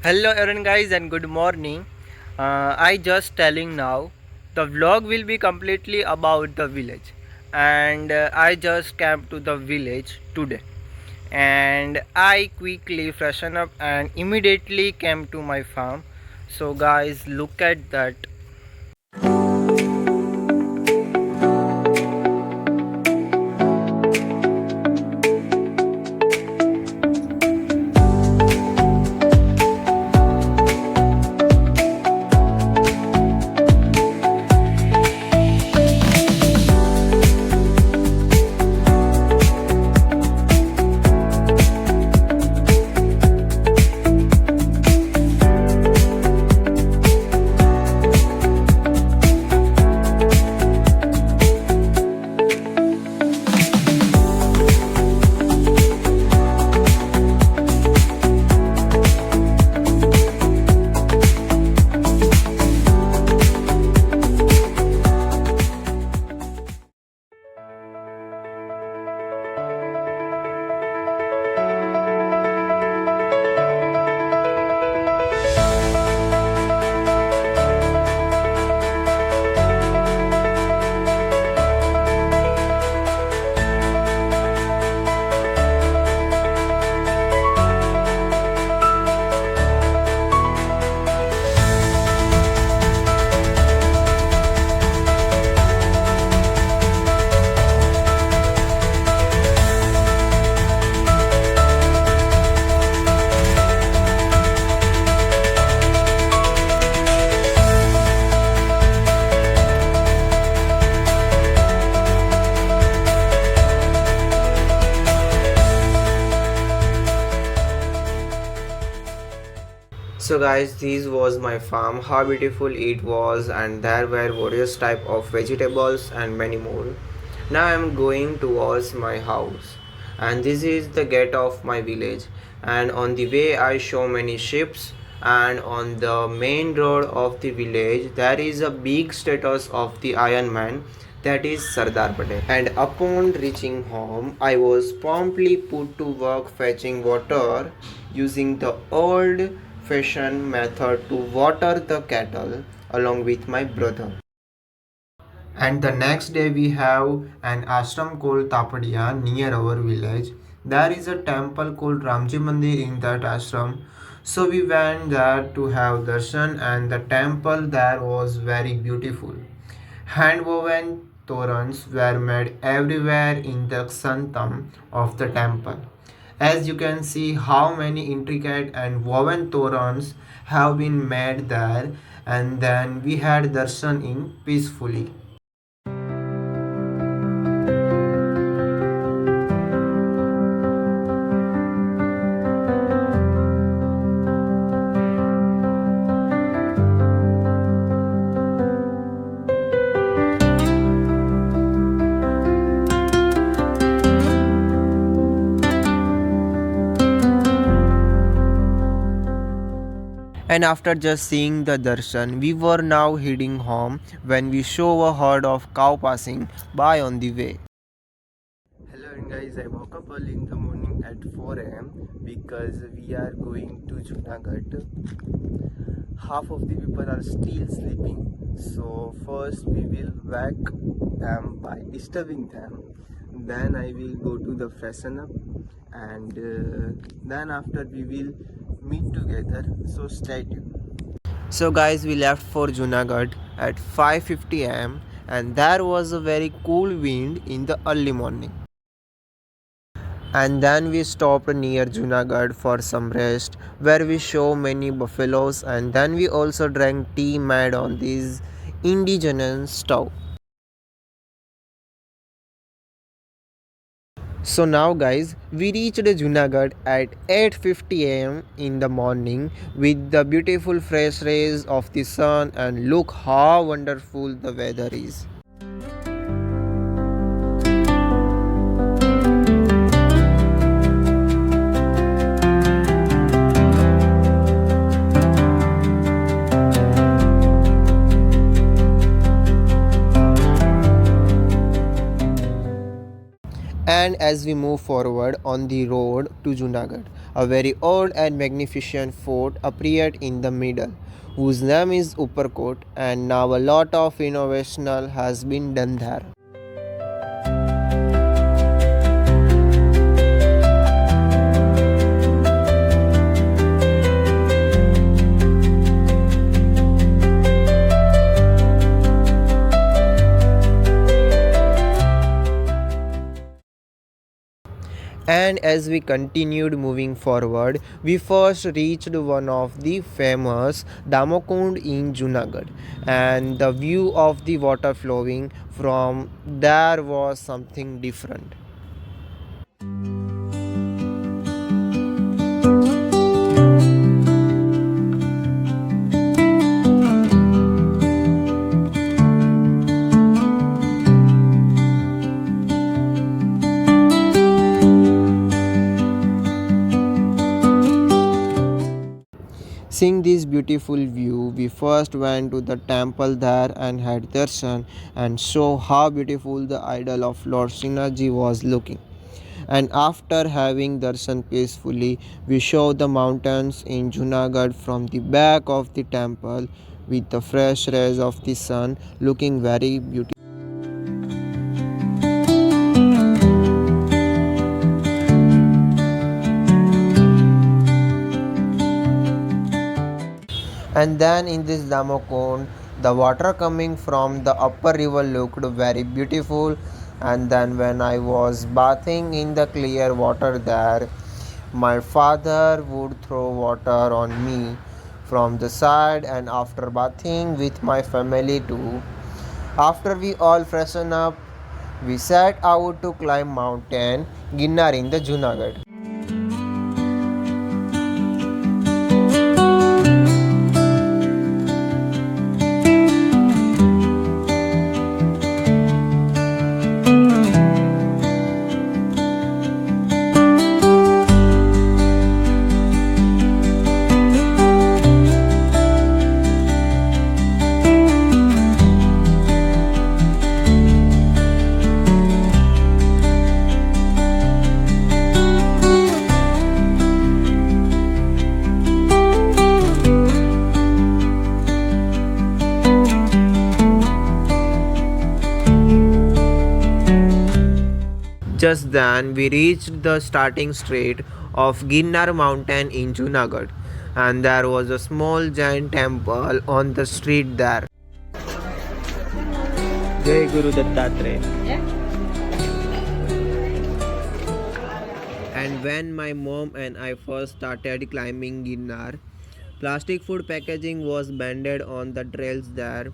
Hello everyone guys and good morning. I just telling now the vlog will be completely about the village and I just came to the village today and I quickly freshen up and immediately came to my farm. So guys look at that. So guys, this was my farm, how beautiful it was, and there were various type of vegetables and many more. Now I am going towards my house and this is the gate of my village, and on the way I show many ships, and on the main road of the village there is a big statue of the Iron Man, that is Sardar Patel. And upon reaching home, I was promptly put to work fetching water using the old fashioned method to water the cattle along with my brother. And the next day we have an ashram called Tapadia near our village. There is a temple called Ramji Mandir in that ashram. So we went there to have darshan, and the temple there was very beautiful. Hand woven torans were made everywhere in the santam of the temple. As you can see how many intricate and woven torans have been made there, and then we had darshan in peacefully. And after just seeing the darshan, we were now heading home when we saw a herd of cow passing by on the way. Hello guys, I woke up early in the morning at 4 a.m. because we are going to Junagadh. Half of the people are still sleeping, so first we will wake them by disturbing them. Then I will go to the freshen up, and then after we will meet together. So stay tuned. So guys, we left for Junagadh at 5:50 am, and there was a very cool wind in the early morning. And then we stopped near Junagadh for some rest, where we saw many buffaloes, and then we also drank tea made on this indigenous stove. So now guys, we reached Junagadh at 8:50 am in the morning with the beautiful fresh rays of the sun, and look how wonderful the weather is. And as we move forward on the road to Junagadh, a very old and magnificent fort appeared in the middle, whose name is Uppercote, and now a lot of innovation has been done there. And as we continued moving forward, we first reached one of the famous Damakund in Junagadh, and the view of the water flowing from there was something different. Seeing this beautiful view, we first went to the temple there and had darshan and saw how beautiful the idol of Lord Srinathji was looking. And after having darshan peacefully, we saw the mountains in Junagadh from the back of the temple with the fresh rays of the sun looking very beautiful. And then in this Damokond, the water coming from the upper river looked very beautiful. And then when I was bathing in the clear water there, my father would throw water on me from the side, and after bathing with my family too. After we all freshen up, we set out to climb mountain Ginnar in the Junagadh. Just then, we reached the starting straight of Ginnar mountain in Junagadh, and there was a small Jain temple on the street there. Jai Guru Dattatreya. And when my mom and I first started climbing Ginnar, plastic food packaging was banned on the trails there,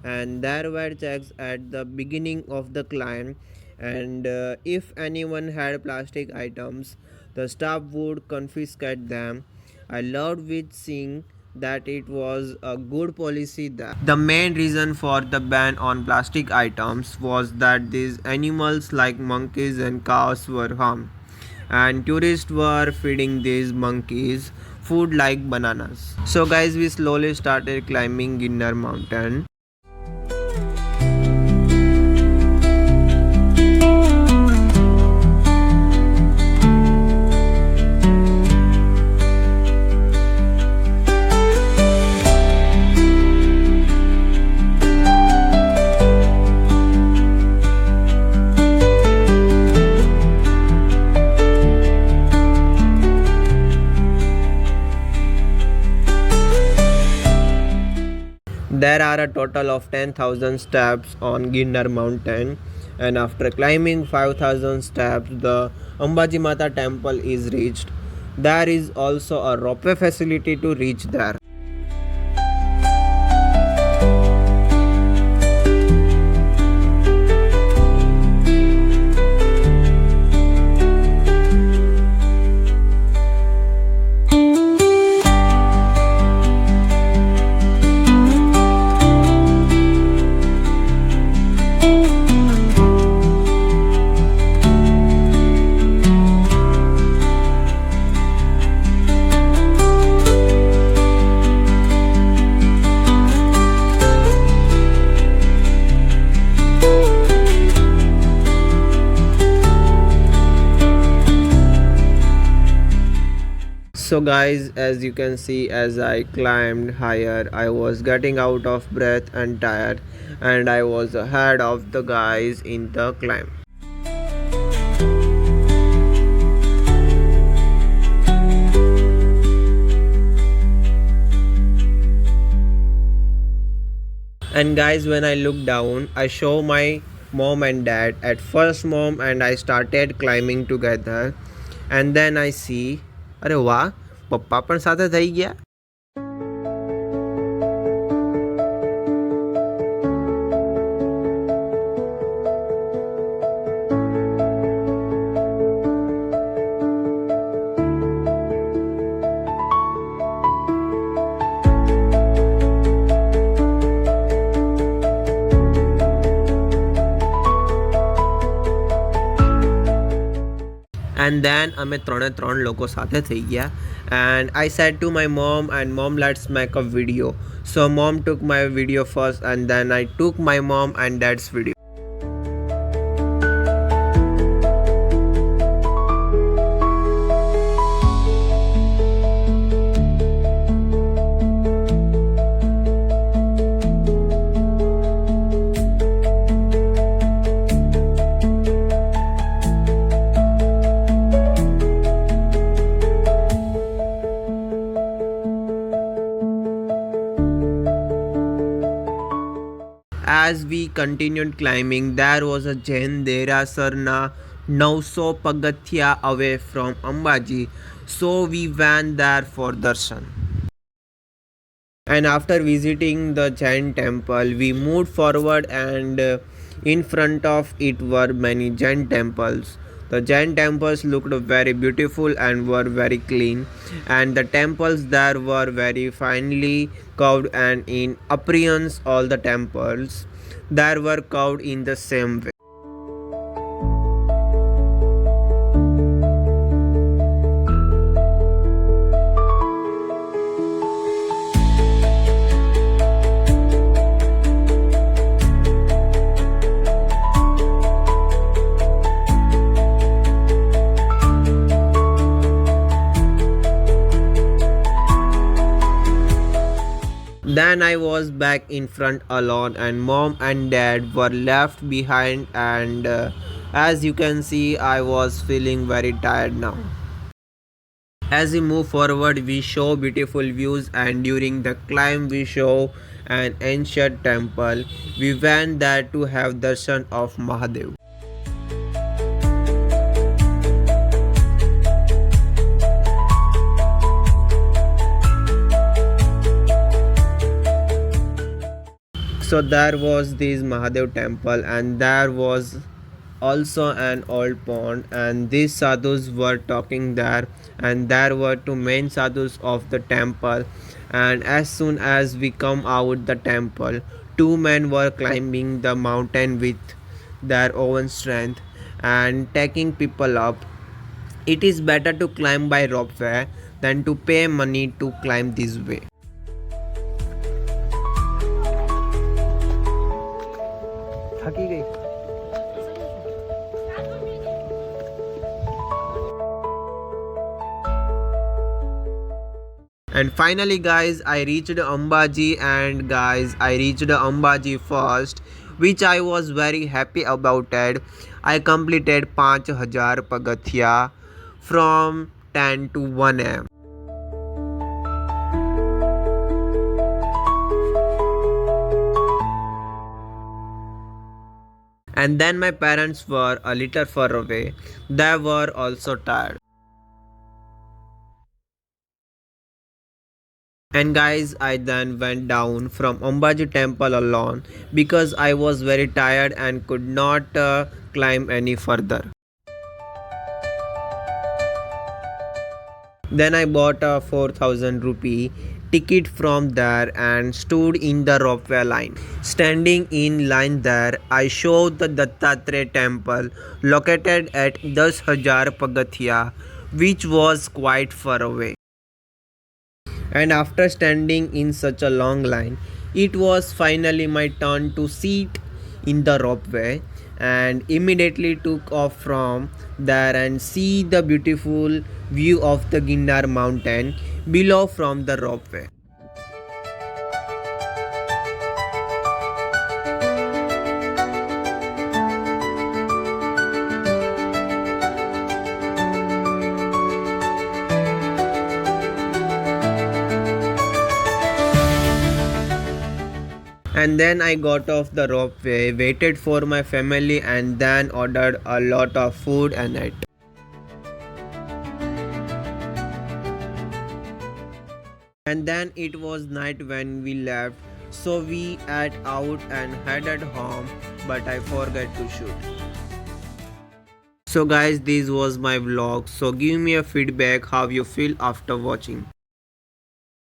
and there were checks at the beginning of the climb. And if anyone had plastic items, the staff would confiscate them. I loved with seeing that it was a good policy there. The main reason for the ban on plastic items was that these animals like monkeys and cows were harmed, and tourists were feeding these monkeys food like bananas. So guys, we slowly started climbing Ginnar mountain. There are a total of 10,000 steps on Ginnar mountain, and after climbing 5,000 steps, the Ambaji Mata temple is reached. There is also a ropeway facility to reach there. So guys, as you can see, as I climbed higher, I was getting out of breath and tired, and I was ahead of the guys in the climb. And guys, when I look down, I show my mom and dad. At first, mom and I started climbing together, and then I see, अरे वाह, પપ્પા પણ સાથે થઈ ગયા. And then અમે ત્રણ લોકો સાથે થઈ ગયા. And I said to my mom, and mom, let's make a video. So mom took my video first, and then I took my mom and dad's video. As we continued climbing, there was a Jain Derasarna 900 pagathiya away from Ambaji, so we went there for darshan. And after visiting the Jain temple, we moved forward, and in front of it were many Jain temples. The Jain temples looked very beautiful and were very clean, and the temples there were very finely carved, and in appearance all the temples there were carved in the same way. Then I was back in front alone, and mom and dad were left behind, and as you can see, I was feeling very tired now. As we move forward, we show beautiful views, and during the climb we show an ancient temple. We went there to have darshan of Mahadev. So there was this Mahadev temple, and there was also an old pond, and these sadhus were talking there, and there were two main sadhus of the temple. And as soon as we come out the temple, two men were climbing the mountain with their own strength and taking people up. It is better to climb by ropeway than to pay money to climb this way. थकी गई. And finally guys, I reached Ambaji, and guys, I reached Ambaji first, which I was very happy about it. I completed 5000 pagathiya from 10 to 1 am. And then my parents were a little far away. They were also tired. And guys, I then went down from Ambaji temple alone because I was very tired and could not climb any further. Then I bought a 4000 rupee ticket from there and stood in the ropeway line. Standing in line there, I showed the Dattatreya temple located at 10,000 pagathiya, which was quite far away. And after standing in such a long line, it was finally my turn to sit in the ropeway, and immediately took off from there and see the beautiful view of the Ginnar mountain below from the ropeway. And then I got off the ropeway, waited for my family, and then ordered a lot of food and ate. And then it was night when we left, so we ate out and headed home, but I forgot to shoot. So guys, this was my vlog. So give me a feedback how you feel after watching.